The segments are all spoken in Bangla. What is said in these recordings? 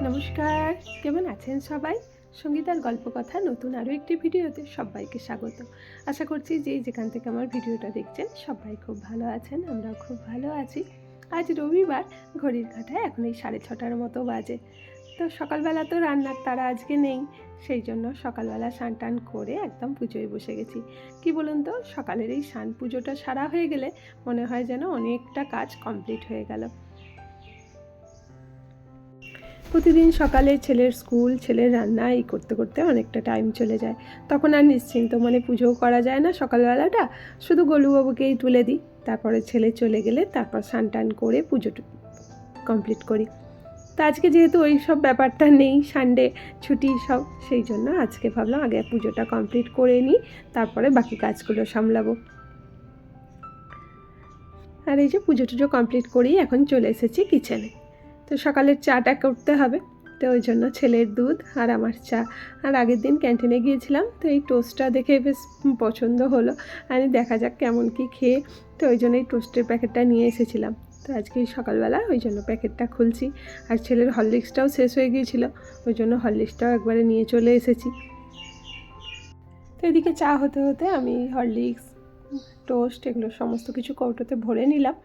নমস্কার, কেমন আছেন সবাই? সঙ্গীতার গল্প কথা নতুন আরও একটি ভিডিওতে সবাইকে স্বাগত। আশা করছি যে যেখান থেকে আমার ভিডিওটা দেখছেন সবাই খুব ভালো আছেন, আমরাও খুব ভালো আছি। আজ রবিবার, ঘড়ির কাঁটায় এখন এই 6:30 মতো বাজে। তো সকালবেলা তো রান্নার তারা আজকে নেই, সেই জন্য সকালবেলা স্নান টান করে একদম পুজোয় বসে গেছি। কি বলুন তো, সকালের এই স্নান পুজোটা সারা হয়ে গেলে মনে হয় যেন অনেকটা কাজ কমপ্লিট হয়ে গেল। প্রতিদিন সকালে ছেলের স্কুল, ছেলের রান্না এই করতে করতে অনেকটা টাইম চলে যায়। তখন আর নিশ্চিন্ত মনে পুজোও করা যায় না। সকালবেলাটা শুধু গোলুবাবুকেই তুলে দিই, তারপরে ছেলে চলে গেলে তারপর স্নান টান করে পুজোটা কমপ্লিট করি। তো আজকে যেহেতু ওই সব ব্যাপারটা নেই, সানডে ছুটি সব, সেই জন্য আজকে ভাবলাম আগে পুজোটা কমপ্লিট করে নিই, তারপরে বাকি কাজগুলো সামলাবো। আর এই যে পুজো টুজো কমপ্লিট করেই এখন চলে এসেছি কিচেনে। তো সকালের চাটা করতে হবে, তো ওই জন্য ছেলের দুধ আর আমার চা। আর আগের দিন ক্যান্টিনে গিয়েছিলাম, তো এই টোস্টটা দেখে বেশ পছন্দ হলো। আমি দেখা যাক কেমন কি খেয়ে, তো ওই জন্য এই টোস্টের প্যাকেটটা নিয়ে এসেছিলাম। তো আজকে সকালবেলা ওই জন্য প্যাকেটটা খুলছি। আর ছেলের হরলিক্সটাও শেষ হয়ে গিয়েছিল, ওই জন্য হরলিক্সটাও একবারে নিয়ে চলে এসেছি। তো এদিকে চা হতে হতে আমি হরলিক্স, টোস্ট এগুলো সমস্ত কিছু কৌটোতে ভরে নিলাম।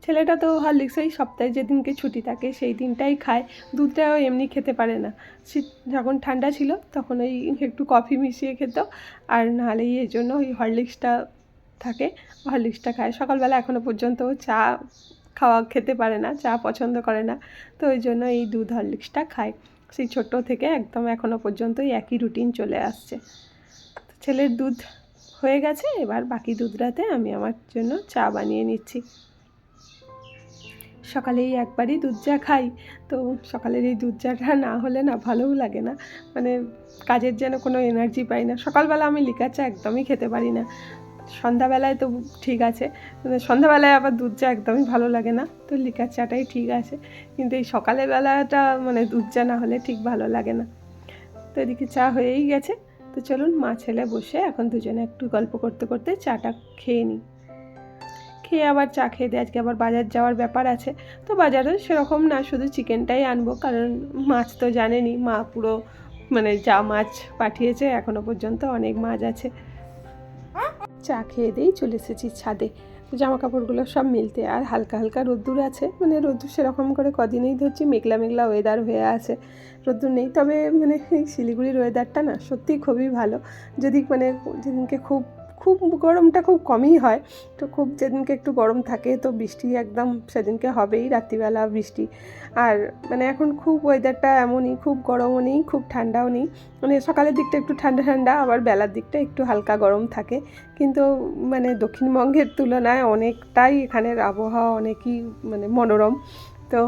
ছেলেটা তো হরলিক্স এই সপ্তাহে যেদিনকে ছুটি থাকে সেই দিনটাই খায়, দুধটাও এমনি খেতে পারে না। শীত যখন ঠান্ডা ছিল তখন ওই একটু কফি মিশিয়ে খেত, আর নাহলে এই জন্য ওই হরলিক্সটা থাকে, হরলিক্সটা খায়। সকালবেলা এখনও পর্যন্ত চা খেতে পারে না, চা পছন্দ করে না, তো ওই জন্য এই দুধ হরলিক্সটা খায়। সেই ছোট্ট থেকে একদম এখনও পর্যন্ত একই রুটিন চলে আসছে। ছেলের দুধ হয়ে গেছে, এবার বাকি দুধটাতে আমি আমার জন্য চা বানিয়ে নিচ্ছি। সকালেই একবারই দুধ চা খাই, তো সকালের এই দুধ চাটা না হলে না ভালোও লাগে না, মানে কাজের যেন কোনো এনার্জি পাই না। সকালবেলা আমি লিকার চা একদমই খেতে পারি না, সন্ধ্যাবেলায় তো ঠিক আছে, মানে সন্ধ্যাবেলায় আবার দুধ চা একদমই ভালো লাগে না, তো লিকার চাটাই ঠিক আছে। কিন্তু এই সকালের বেলাটা মানে দুধ চা না হলে ঠিক ভালো লাগে না। তো এদিকে চা হয়েই গেছে, তো চলুন মা ছেলে বসে এখন দুজনে একটু গল্প করতে করতে চাটা খেয়ে নিই। খেয়ে আবার চা খেয়ে দিয়ে আজকে আবার বাজার যাওয়ার ব্যাপার আছে। তো বাজারে সেরকম না, শুধু চিকেনটাই আনবো, কারণ মাছ তো জানেনই মা পুরো মানে যা মাছ পাঠিয়েছে এখনও পর্যন্ত অনেক মাছ আছে। চা খেয়ে দিয়েই চলে এসেছি ছাদে, জামা কাপড়গুলো সব মেলতে। আর হালকা হালকা রোদ্দুর আছে, মানে রোদ্দুর সেরকম করে কদিনেই ধরছি মেঘলা মেঘলা ওয়েদার হয়ে আছে, রোদ্দুর নেই। তবে মানে এই শিলিগুড়ির ওয়েদারটা না সত্যিই খুবই ভালো। যদি মানে যেদিনকে খুব খুব গরমটা খুব কমই হয়, তো খুব যেদিনকে একটু গরম থাকে তো বৃষ্টি একদম সেদিনকে হবেই, রাত্রিবেলা বৃষ্টি। আর মানে এখন খুব ওয়েদারটা এমনই, খুব গরমও নেই খুব ঠান্ডাও নেই, মানে সকালের দিকটা একটু ঠান্ডা ঠান্ডা, আবার বেলার দিকটা একটু হালকা গরম থাকে। কিন্তু মানে দক্ষিণবঙ্গের তুলনায় অনেকটাই এখানের আবহাওয়া অনেকই মানে মনোরম। তো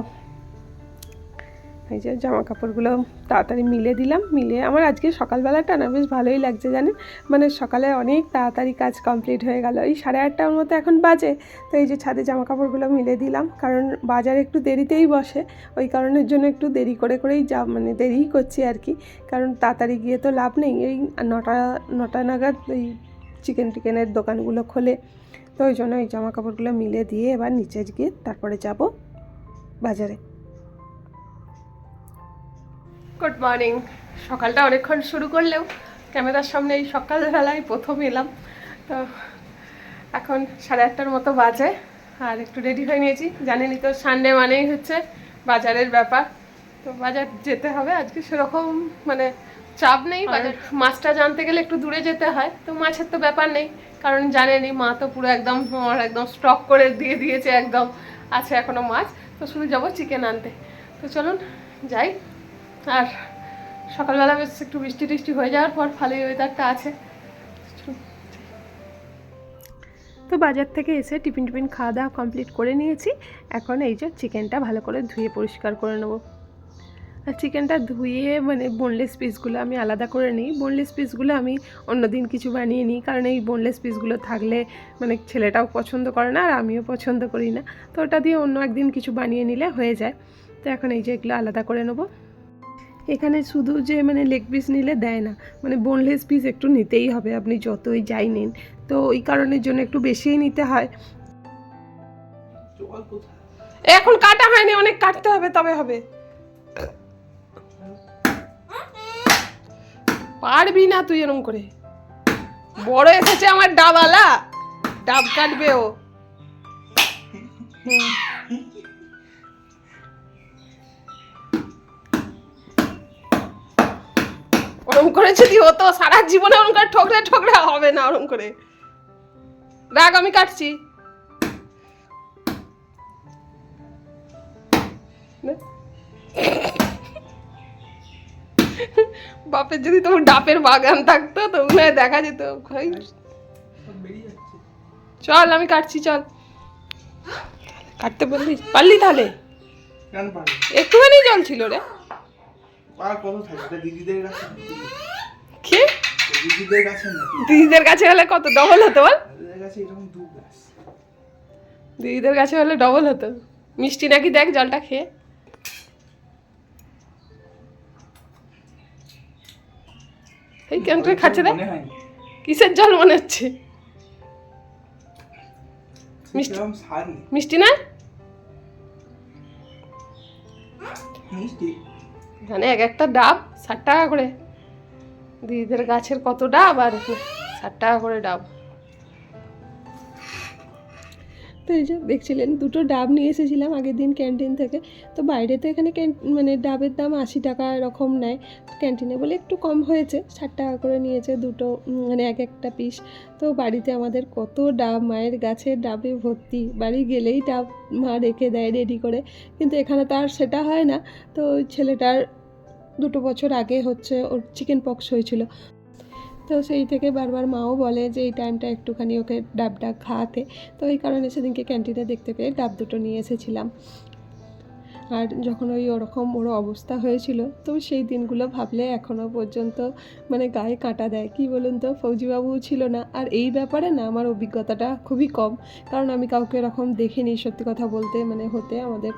এই যে জামা কাপড়গুলো তাড়াতাড়ি মিলে দিলাম, মিলে আমার আজকে সকালবেলাটা না বেশ ভালোই লাগছে জানেন, মানে সকালে অনেক তাড়াতাড়ি কাজ কমপ্লিট হয়ে গেল। এই 8:30টার মতো এখন বাজে, তো এই যে ছাদে জামা কাপড়গুলো মিলে দিলাম, কারণ বাজার একটু দেরিতেই বসে, ওই কারণের জন্য একটু দেরি করেই মানে দেরিই করছি আর কি, কারণ তাড়াতাড়ি গিয়ে তো লাভ নেই। এই 9টা নাগাদ এই চিকেনের দোকানগুলো খোলে, তো ওই জন্য এই জামা কাপড়গুলো মিলে দিয়ে এবার নিচে গিয়ে তারপরে যাব বাজারে। Good morning. সকালটা অনেকক্ষণ শুরু করলেও ক্যামেরার সামনে এই সকালবেলায় প্রথম এলাম। তো এখন 8:30টার মতো বাজে, আর একটু রেডি হয়ে নিয়েছি। জানেনই তো সানডে মানেই হচ্ছে বাজারের ব্যাপার, তো বাজার যেতে হবে। আজকে সেরকম মানে চাপ নেই, বাজার মাছটা জানতে গেলে একটু দূরে যেতে হয়, তো মাছের তো ব্যাপার নেই, কারণ জানেনই মা তো পুরো একদম আমার একদম স্টক করে দিয়ে দিয়েছে, একদম আছে এখনও মাছ, তো শুধু যাবো চিকেন আনতে। তো চলুন যাই। আর সকালবেলা বেশ একটু বৃষ্টি টিষ্টি হয়ে যাওয়ার পর ভালোই ওয়েদারটা আছে। তো বাজার থেকে এসে টিফিন খাওয়া দাওয়া কমপ্লিট করে নিয়েছি। এখন এই যে চিকেনটা ভালো করে ধুয়ে পরিষ্কার করে নেবো। আর চিকেনটা ধুয়ে মানে বোনলেস পিসগুলো আমি আলাদা করে নিই। বোনলেস পিসগুলো আমি অন্যদিন কিছু বানিয়ে নিই, কারণ এই বোনলেস পিসগুলো থাকলে মানে ছেলেটাও পছন্দ করে না আর আমিও পছন্দ করি না, তো ওটা দিয়ে অন্য একদিন কিছু বানিয়ে নিলে হয়ে যায়। তো এখন এই যে এগুলো আলাদা করে নেবো। এখানে শুধু যে মানে লেগ পিস নিলে দেয় না, মানে বোনলেস পিস একটু নিতেই হবে, আপনি যতই যাই নিন, তো ওই কারণের জন্য একটু বেশিই নিতে হয়। এখন কাটা হয়নি, অনেক কাটতে হবে তবে হবে। পারবি না তুই এরকম করে। বড় এসেছে আমার ডাবওয়ালা, ডাব কাটবে ও। ওরম করে যদি হতো সারা জীবনে ওরম করে ঠকরে ঠকরে হবে না ওরম করে। রাগ, আমি কাটছি। বাপের যদি তোমার ডাবের বাগান থাকতো তো দেখা যেত। চল আমি কাটছি, চল। কাটতে পারলি তাহলে? একটুখানি জল ছিল রে। দিদিদের কাছে হলে কত ডবল হতো বল? দিদিদের কাছে হলে ডবল হতো। মিষ্টি নাকি দেখ জলটা খেয়ে। এই কেন করে খাচ্ছে রে? কিসের জল মনে হচ্ছে? মিষ্টি না? মানে এক একটা ডাব 60 টাকা করে। দিদিদের গাছের কত ডাব, আর 60 টাকা করে ডাব। তো এই যে দেখছিলেন, দুটো ডাব নিয়ে এসেছিলাম আগের দিন ক্যান্টিন থেকে। তো বাইরে তো এখানে মানে ডাবের দাম 80 টাকা এরকম নেয়, ক্যান্টিনে বলে একটু কম হয়েছে, 60 টাকা করে নিয়েছে দুটো, মানে এক একটা পিস। তো বাড়িতে আমাদের কত ডাব, মায়ের গাছের ডাবে ভর্তি, বাড়ি গেলেই ডাব মা রেখে দেয় রেডি করে। কিন্তু এখানে তো আর সেটা হয় না। তো ওই ছেলেটার 2 বছর আগে হচ্ছে ওর চিকেন পক্স হয়েছিল। তো সেই থেকে বারবার মাও বলে যে এই টাইমটা একটুখানি ওকে ডাবটা খাওয়াতে। তো এই কারণে সেদিনকে ক্যান্টিনে দেখতে পেয়ে ডাব দুটো নিয়ে এসেছিলাম। আর যখন ওরকম ওর অবস্থা হয়েছিল, তো সেই দিনগুলো ভাবলে এখনও পর্যন্ত মানে গায়ে কাঁটা দেয়। কি বলুন তো, ফৌজিবাবুও ছিল না, আর এই ব্যাপারে না আমার অভিজ্ঞতাটা খুবই কম, কারণ আমি কাউকে এরকম দেখিনি সত্যি কথা বলতে, মানে হতে আমাদের।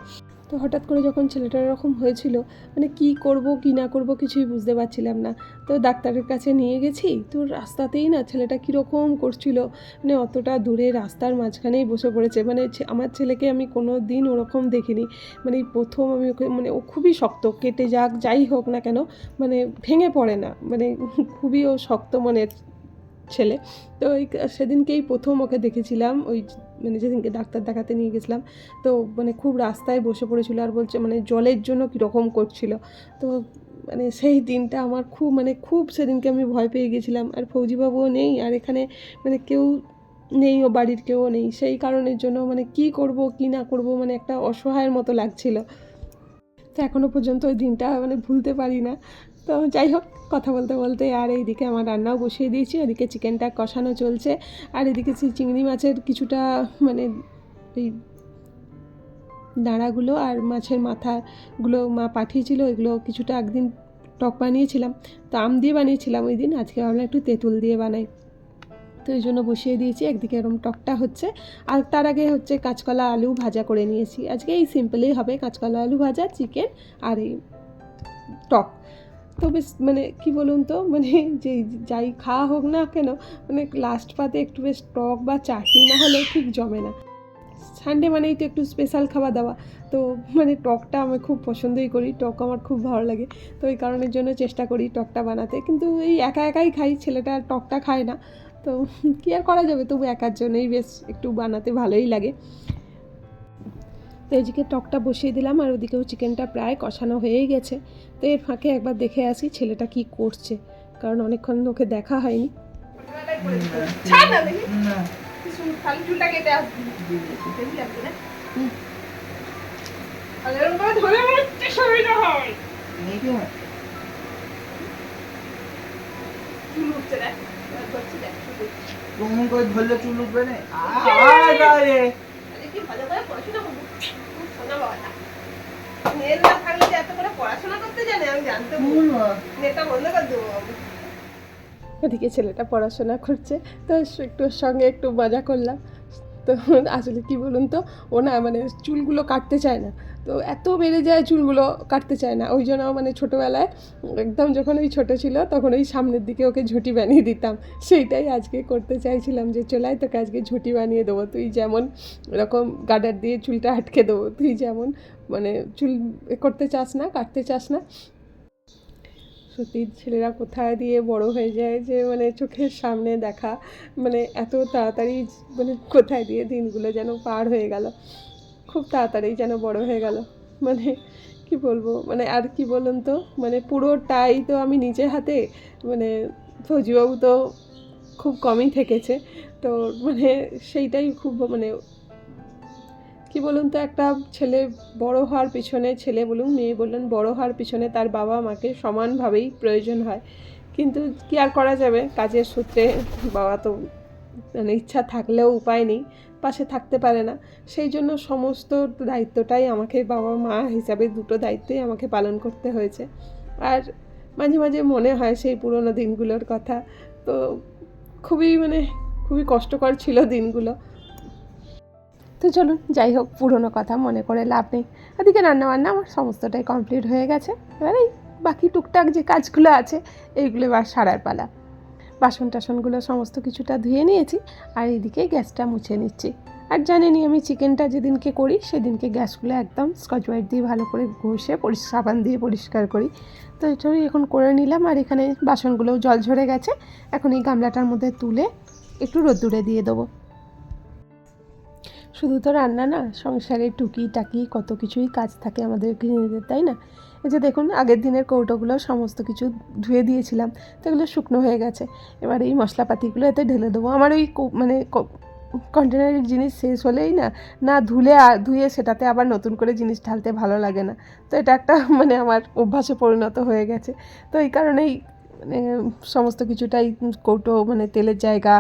তো হঠাৎ করে যখন ছেলেটার এরকম হয়েছিল, মানে কি করব কি না করব কিছুই বুঝতে পারছিলাম না। তো ডাক্তারের কাছে নিয়ে গেছি, তো রাস্তাতেই না ছেলেটা কীরকম করছিল, মানে অতটা দূরে রাস্তার মাঝখানেই বসে পড়েছে। মানে আমার ছেলেকে আমি কোনো দিন ওরকম দেখিনি, মানে প্রথম আমি ওকে, মানে ও খুবই শক্ত, কেটে যাক যাই হোক না কেন মানে ভেঙে পড়ে না, মানে খুবই ও শক্ত মনের ছেলে। তো ওই সেদিনকেই প্রথম ওকে দেখেছিলাম, ওই মানে যেদিনকে ডাক্তার দেখাতে নিয়ে গেছিলাম। তো মানে খুব রাস্তায় বসে পড়েছিল, আর বলছে মানে জলের জন্য কীরকম করছিল। তো মানে সেই দিনটা আমার খুব সেদিনকে আমি ভয় পেয়ে গেছিলাম। আর ফৌজিবাবুও নেই, আর এখানে মানে কেউ নেই, ও বাড়ির কেউ নেই, সেই কারণের জন্য মানে কি করব কি না করব, মানে একটা অসহায়ের মতো লাগছিল। তো এখনও পর্যন্ত ওই দিনটা মানে ভুলতে পারি না। তো যাই হোক, কথা বলতে বলতে আর এইদিকে আমার রান্নাও বসিয়ে দিয়েছি, এদিকে চিকেনটা কষানো চলছে, আর এদিকে চিংড়ি মাছের কিছুটা মানে এই দাঁড়াগুলো আর মাছের মাথাগুলো মা পাঠিয়েছিল, এগুলো কিছুটা একদিন টক বানিয়েছিলাম, তো আম দিয়ে বানিয়েছিলাম ওই দিন, আজকে ভাবলাম একটু তেঁতুল দিয়ে বানাই। তো এই জন্য বসিয়ে দিয়েছি, একদিকে এরকম টকটা হচ্ছে, আর তার আগে হচ্ছে কাঁচকলা আলু ভাজা করে নিয়েছি। আজকে এই সিম্পলই হবে, কাঁচকলা আলু ভাজা, চিকেন আর এই টক। তো বেশ মানে কি বলুন তো, মানে যে যাই খাওয়া হোক না কেন, মানে লাস্ট পাতে একটু বেশ টক বা চাটনি না হলে ঠিক জমে না। সানডে মানেই তো একটু স্পেশাল খাওয়া দাওয়া, তো মানে টকটা আমি খুব পছন্দই করি, টক আমার খুব ভালো লাগে। তো এই কারণের জন্য চেষ্টা করি টকটা বানাতে, কিন্তু এই একা একাই খাই, ছেলেটা টকটা খায় না। তো কী আর করা যাবে, তবু একার জন্যই বেশ একটু বানাতে ভালোই লাগে। তো এদিকে টকটা বসিয়ে দিলাম, আর ওদিকেও চিকেনটা প্রায় কষানো হয়েই গেছে। তো এর ফাঁকে একবার দেখে আসি ছেলেটা কি করছে, কারণ অনেকক্ষণ ওকে দেখা হয়নি। ধরলে চুল উঠবে না। ওদিকে ছেলেটা পড়াশোনা করছে, তো একটু ওর সঙ্গে একটু মজা করলাম। তো আসলে কি বলুন তো, ও না মানে চুলগুলো কাটতে চায় না, তো এত বেড়ে যায় চুলগুলো, কাটতে চায় না। ওই জন্য মানে ছোটোবেলায় একদম যখন ওই ছোটো ছিল তখন ওই সামনের দিকে ওকে ঝুঁটি বানিয়ে দিতাম। সেইটাই আজকে করতে চাইছিলাম, যে চলাই তোকে আজকে ঝুঁটি বানিয়ে দেবো, তুই যেমন এরকম গার্ডার দিয়ে চুলটা আটকে দেবো, তুই যেমন মানে চুল করতে চাস না, কাটতে চাস না। সত্যি ছেলেরা কোথায় দিয়ে বড় হয়ে যায় যে মানে চোখের সামনে দেখা, মানে এত তাড়াতাড়ি মানে কোথায় দিয়ে দিনগুলো যেন পার হয়ে গেল, খুব তাড়াতাড়ি যেন বড় হয়ে গেল। মানে কি বলবো, মানে আর কি বলুন তো, মানে পুরোটাই তো আমি নিজের হাতে, মানে ফৌজিবাবু তো খুব কমই থেকেছে, তো মানে সেইটাই খুব মানে কি বলুন তো, একটা ছেলে বড় হওয়ার পিছনে, ছেলে বলুন মেয়ে বলুন, বড় হওয়ার পিছনে তার বাবা মাকে সমানভাবেই প্রয়োজন হয়। কিন্তু কি আর করা যাবে, কাজের সূত্রে বাবা তো মানে ইচ্ছা থাকলেও উপায় নেই, পাশে থাকতে পারে না। সেই জন্য সমস্ত দায়িত্বটাই আমাকে, বাবা মা হিসাবে দুটো দায়িত্বই আমাকে পালন করতে হয়েছে। আর মাঝে মাঝে মনে হয় সেই পুরোনো দিনগুলোর কথা, তো খুবই মানে খুবই কষ্টকর ছিল দিনগুলো। তো চলুন, যাই হোক, পুরোনো কথা মনে করে লাভ নেই। এদিকে রান্নাবান্না আমার সমস্তটাই কমপ্লিট হয়ে গেছে। এবার এই বাকি টুকটাক যে কাজগুলো আছে এইগুলো এবার সারার পালা। বাসন টাসনগুলো সমস্ত কিছুটা ধুয়ে নিয়েছি, আর এইদিকে গ্যাসটা মুছে নিচ্ছি। আর জানেনই আমি চিকেনটা যেদিনকে করি সেদিনকে গ্যাসগুলো একদম স্কচ ব্রাইট দিয়ে ভালো করে ঘষে সাবান দিয়ে পরিষ্কার করি। তো এটাই এখন করে নিলাম। আর এখানে বাসনগুলোও জল ঝরে গেছে, এখন এই গামলাটার মধ্যে তুলে একটু রোদ্দুরে দিয়ে দেবো। শুধু তো রান্না না, সংসারে টুকিটাকি কত কিছুই কাজ থাকে আমাদের গৃহিণীদের, তাই না? এই যে দেখুন, আগের দিনের কৌটোগুলো সমস্ত কিছু ধুয়ে দিয়েছিলাম, তো এগুলো শুকনো হয়ে গেছে। এবার এই মশলাপাতিগুলো এতে ঢেলে দেবো। আমার ওই মানে কন্টেনারের জিনিস শেষ হলেই না, না ধুয়ে সেটাতে আবার নতুন করে জিনিস ঢালতে ভালো লাগে না। তো এটা একটা মানে আমার অভ্যাসে পরিণত হয়ে গেছে। তো এই কারণেই মানে সমস্ত কিছুটাই কৌটো, মানে তেলের জায়গা,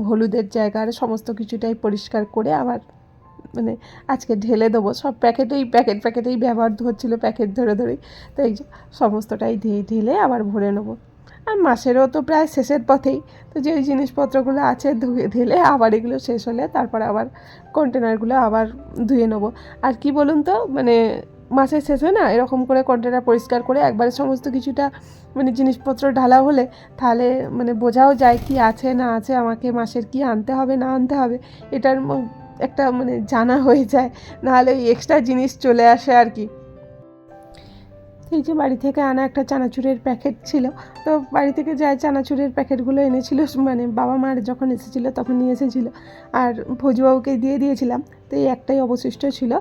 হলুদের জায়গা, আর সমস্ত কিছুটাই পরিষ্কার করে আবার মানে আজকে ঢেলে দেবো। সব প্যাকেটেই ব্যবহার হচ্ছিলো, প্যাকেট ধরে ধরেই। তো এই যে সমস্তটাই ঢেলে আবার ভরে নেবো। আর মাসেরও তো প্রায় শেষের পথেই, তো যে জিনিসপত্রগুলো আছে ঢেলে আবার এগুলো শেষ হলে তারপর আবার কন্টেনারগুলো আবার ধুয়ে নেবো। আর কি বলুন তো, মানে মাসের শেষে না এরকম করে কন্টেনার পরিষ্কার করে একবারে সমস্ত কিছুটা মানে জিনিসপত্র ঢালা হলে তাহলে মানে বোঝাও যায় কি আছে না আছে, আমাকে মাসের কি আনতে হবে না আনতে হবে, এটার একটা মানে জানা হয়ে যায়। নাহলে ওই এক্সট্রা জিনিস চলে আসে আর কি। এই যে বাড়ি থেকে আনা একটা চানাচুরের প্যাকেট ছিল, তো বাড়ি থেকে যা চানাচুরের প্যাকেটগুলো এনেছিল, মানে বাবা মার যখন এসেছিলো তখন নিয়ে এসেছিলো, আর ভোজবাবুকে দিয়ে দিয়েছিলাম। তো এই একটাই অবশিষ্ট ছিল,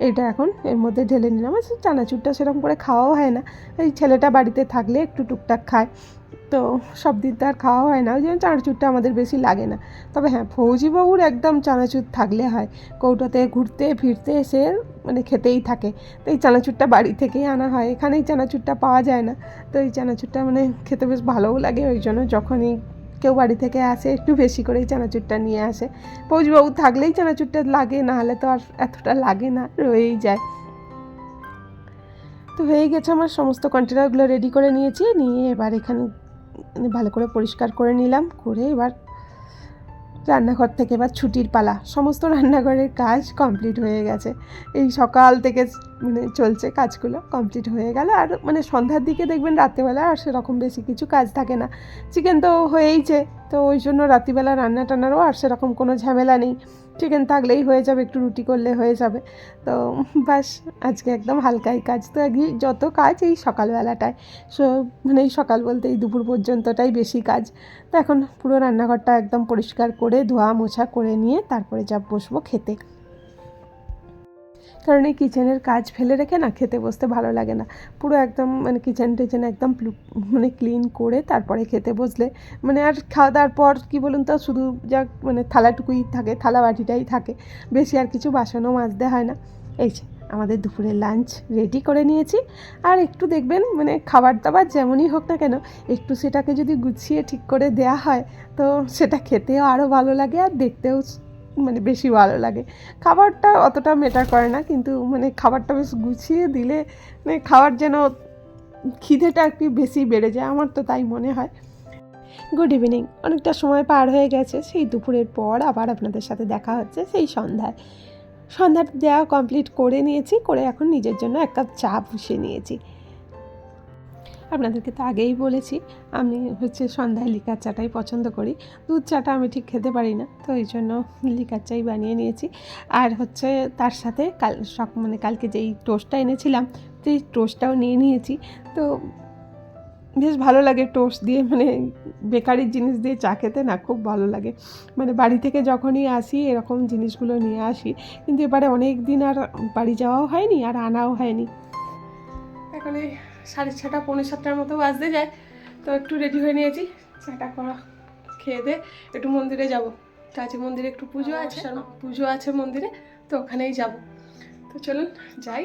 এটা এখন এর মধ্যে ঢেলে নিলাম। চানাচুরটা সেরকম করে খাওয়াও হয় না, এই ছেলেটা বাড়িতে থাকলে একটু টুকটাক খায়, তো সব দিন তো আর খাওয়া হয় না, ওই জন্য চানাচুরটা আমাদের বেশি লাগে না। তবে হ্যাঁ, ফৌজিবাবুর একদম চানাচুর থাকলে হয়, কৌটোতে ঘুরতে ফিরতে সে মানে খেতেই থাকে। তো এই চানাচুরটা বাড়ি থেকেই আনা হয়, এখানেই চানাচুরটা পাওয়া যায় না। তো এই চানাচুরটা মানে খেতে বেশ ভালোও লাগে, ওই জন্য যখনই কেউ বাড়ি থেকে আসে একটু বেশি করেই চানাচুরটা নিয়ে আসে। ফৌজিবাবু থাকলেই চানাচুরটা লাগে, না হলে তো আর এতটা লাগে না, রয়েই যায়। তো হয়ে গেছে, আমার সমস্ত কন্টেনারগুলো রেডি করে নিয়েছি, নিয়ে এবার এখানে ভালো করে পরিষ্কার করে নিলাম, করে এবার রান্নাঘর থেকে এবার ছুটির পালা। সমস্ত রান্নাঘরের কাজ কমপ্লিট হয়ে গেছে, এই সকাল থেকে মানে চলছে, কাজগুলো কমপ্লিট হয়ে গেল। আর মানে সন্ধ্যার দিকে দেখবেন রাত্রেবেলা আর সেরকম বেশি কিছু কাজ থাকে না, চিকেন তো হয়েইছে, তো ওই জন্য রাত্রিবেলা রান্না টান্নারও আর সেরকম কোনো ঝামেলা নেই, চিকেন থাকলেই হয়ে যাবে, একটু রুটি করলে হয়ে যাবে। তো বাস আজকে একদম হালকাই কাজ। তো যত কাজ এই সকালবেলাটায়, মানে এই সকাল বলতে এই দুপুর পর্যন্তটাই বেশি কাজ। তো এখন পুরো রান্নাঘরটা একদম পরিষ্কার করে ধোয়া মোছা করে নিয়ে তারপরে বসবো খেতে। কারণ এই কিচেনের কাজ ফেলে রেখে না খেতে বসতে ভালো লাগে না। পুরো একদম মানে কিচেন টিচেন একদম মানে ক্লিন করে তারপরে খেতে বসলে মানে আর খাওয়া দাওয়ার পর কী বলুন তো, শুধু যা মানে থালাটুকুই থাকে, থালা বাটিটাই থাকে, বেশি আর কিছু বাসনও মাজতে হয় না। এই যে আমাদের দুপুরের লাঞ্চ রেডি করে নিয়েছি। আর একটু দেখবেন মানে খাবার দাবার যেমনই হোক না কেন, একটু সেটাকে যদি গুছিয়ে ঠিক করে দেয়া হয় তো সেটা খেতেও আরও ভালো লাগে, আর দেখতেও মানে বেশি ভালো লাগে। খাবারটা অতটা ম্যাটার করে না, কিন্তু মানে খাবারটা বেশ গুছিয়ে দিলে মানে খাওয়ার যেন খিদেটা একটু বেশি বেড়ে যায়, আমার তো তাই মনে হয়। গুড ইভিনিং, অনেকটা সময় পার হয়ে গেছে, সেই দুপুরের পর আবার আপনাদের সাথে দেখা হচ্ছে সেই সন্ধ্যার দেওয়া কমপ্লিট করে নিয়েছি, করে এখন নিজের জন্য এক কাপ চা বসিয়ে নিয়েছি। আপনাদেরকে তো আগেই বলেছি আমি সন্ধ্যায় লিকার চাটাই পছন্দ করি, দুধ চাটা আমি ঠিক খেতে পারি না, তো এই জন্য লিকার চাই বানিয়ে নিয়েছি। আর তার সাথে কালকে যেই টোস্টটা এনেছিলাম সেই টোস্টটাও নিয়ে নিয়েছি। তো বেশ ভালো লাগে টোস্ট দিয়ে, মানে বেকারির জিনিস দিয়ে চা খেতে না খুব ভালো লাগে। মানে বাড়ি থেকে যখনই আসি এরকম জিনিসগুলো নিয়ে আসি, কিন্তু এবারে অনেক দিন আর বাড়ি যাওয়াও হয়নি আর আনাও হয়নি। এখন এই 6:30 7:45 মতো বাজতে যায়, তো একটু রেডি হয়ে নিয়েছি, চাটা করা খেয়ে দিয়ে একটু মন্দিরে যাব। তো আজকে মন্দিরে একটু পুজো আছে মন্দিরে, তো ওখানেই যাব। তো চলুন যাই।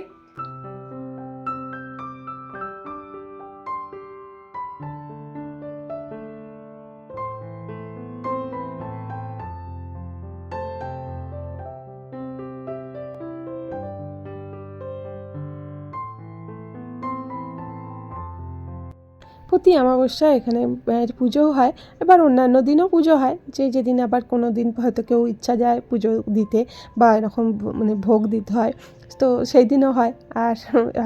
প্রতি অমাবস্যায় এখানে মায়ের পুজোও হয়, এবার অন্যান্য দিনও পুজো হয়, যেদিন আবার কোনো দিন হয়তো কেউ ইচ্ছা যায় পুজো দিতে বা এরকম মানে ভোগ দিতে হয়, তো সেই দিনও হয়। আর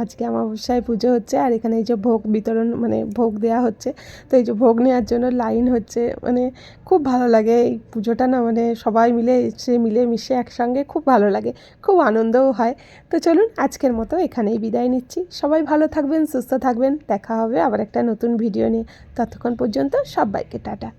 আজকে অমাবস্যায় পুজো হচ্ছে, আর এখানে এই যে ভোগ বিতরণ মানে ভোগ দেওয়া হচ্ছে, তো এই যে ভোগ নেওয়ার জন্য লাইন হচ্ছে, মানে খুব ভালো লাগে এই পুজোটা না, মানে সবাই মিলে মিশে একসঙ্গে খুব ভালো লাগে, খুব আনন্দও হয়। তো চলুন আজকের মতো এখানেই বিদায় নিচ্ছি। সবাই ভালো থাকবেন, সুস্থ থাকবেন, দেখা হবে আবার একটা নতুন ভিডিও নিয়ে। ততক্ষণ পর্যন্ত সবাইকে টাটা।